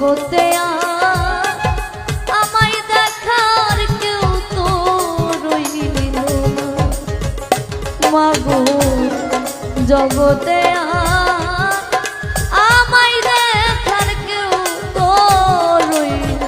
জগতে আমায় দেখার কেউ তো রইল না মাগো জগতে আমায় দেখার কেউ তো রইল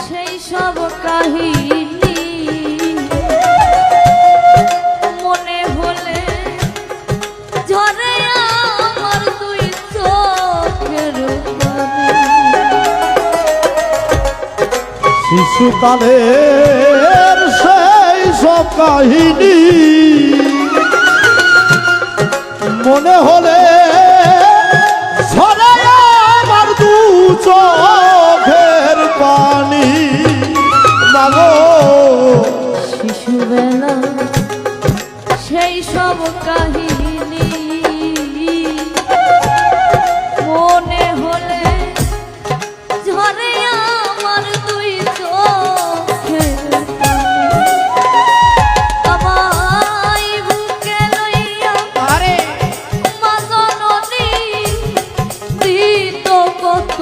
সেই সব কাহিনী মনে হলে ঝরে আমার দুই চোখের পানি শিশুকালের সেই সব কাহিনী মনে হলে ঝরে আমার দু চোখের পানি মাগো শিশুবেলা সেই সব কাহিনী মনে হলে ঝরে আমার দুই চোখের পানি আমায় বুকে লইয়া মা জননী দিত কত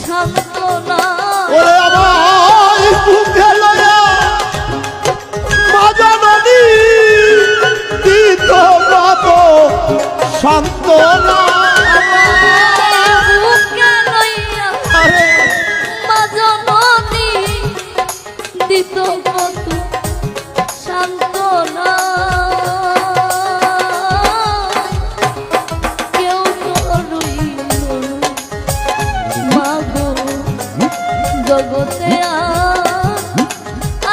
সান্ত্বনা ওরে আমায় বুকে লইয়া মা জননী দিত কত সান্ত্বনা বুকে লইয়া মা জননী দিত কত সান্ত্বনা কেউ তো রইল মাগো জগতে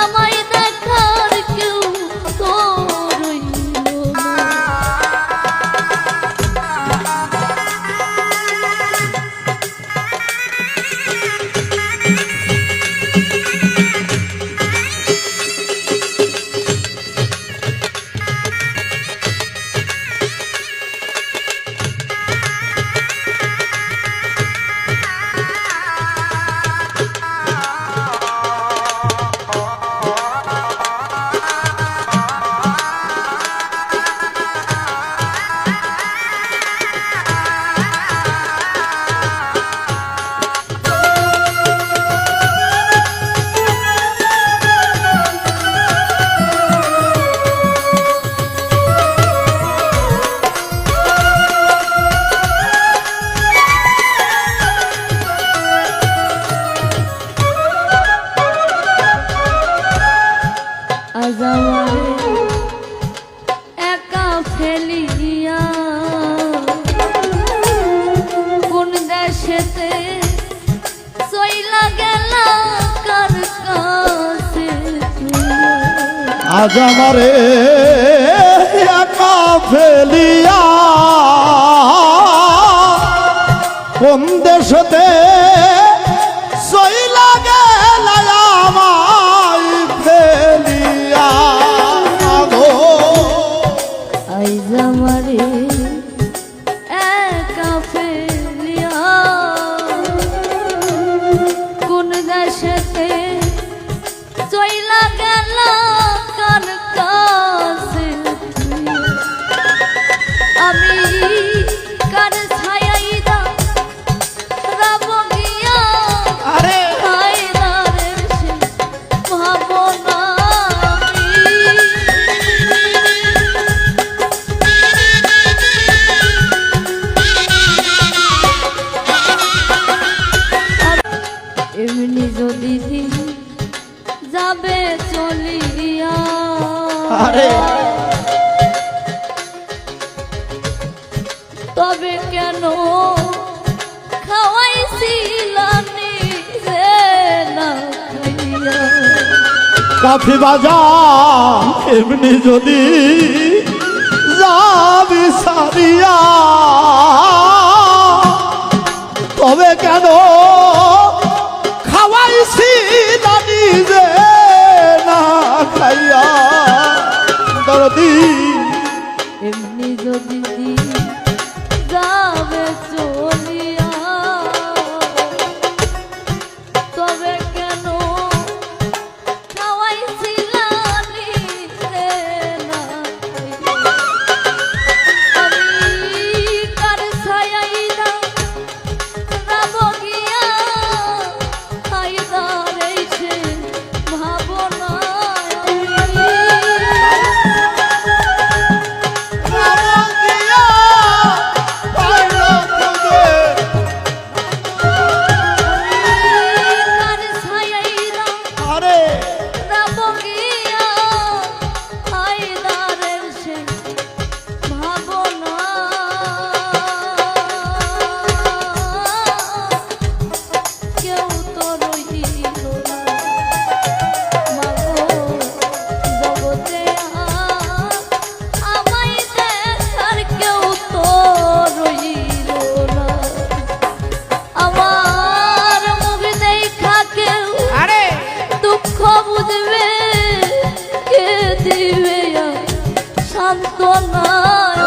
আমায় দেখার কেউ তো রইল না আজ আমারে একা ফেলিয়া কোন দেশেতে চইলা গেলা কার কাছে আজ আমারে একা ফেলিয়া কোন দেশতে চইলা গেলা আমায় ফেলিয়া গো আজ আমারে একা ফেলিয়া কোন দেশেতে চইলা গেলা কার কাছে আমি কার ছায়াই দা রাব গিয়া হায়দারের সে ভাবনা এমনি যদি যাবে চলিয়া আরে তবে কেন খাওয়াইছিলাম নিজে না খাইয়া কাফি বাজার এমনি যদি যাবি সারিয়া তবে কেন খাওয়াইছি না নিজে না খাইয়া দরদি এমনি যদি যাবে চলিয়া তবে কেন খাওয়াইছিলাম নিজে না খাইয়া আমি কার ছায়াইরা রাব গিয়া হায়দার এসে ভাবনা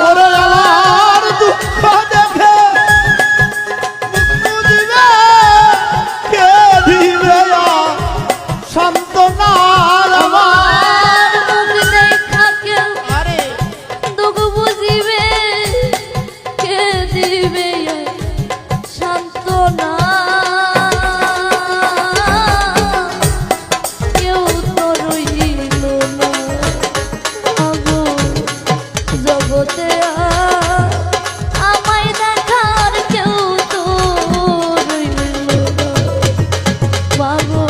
ওরে আমার দুঃখ দেখে বুঝিবে কে দিবে সান্ত্বনা আমার মুখ দেখা কেউ দুঃখ বুঝিবে কে দিবে সান্ত্বনা কেউ তো রইল না আগো জগতে আমায় দেখার কেউ তো রইল না বাবু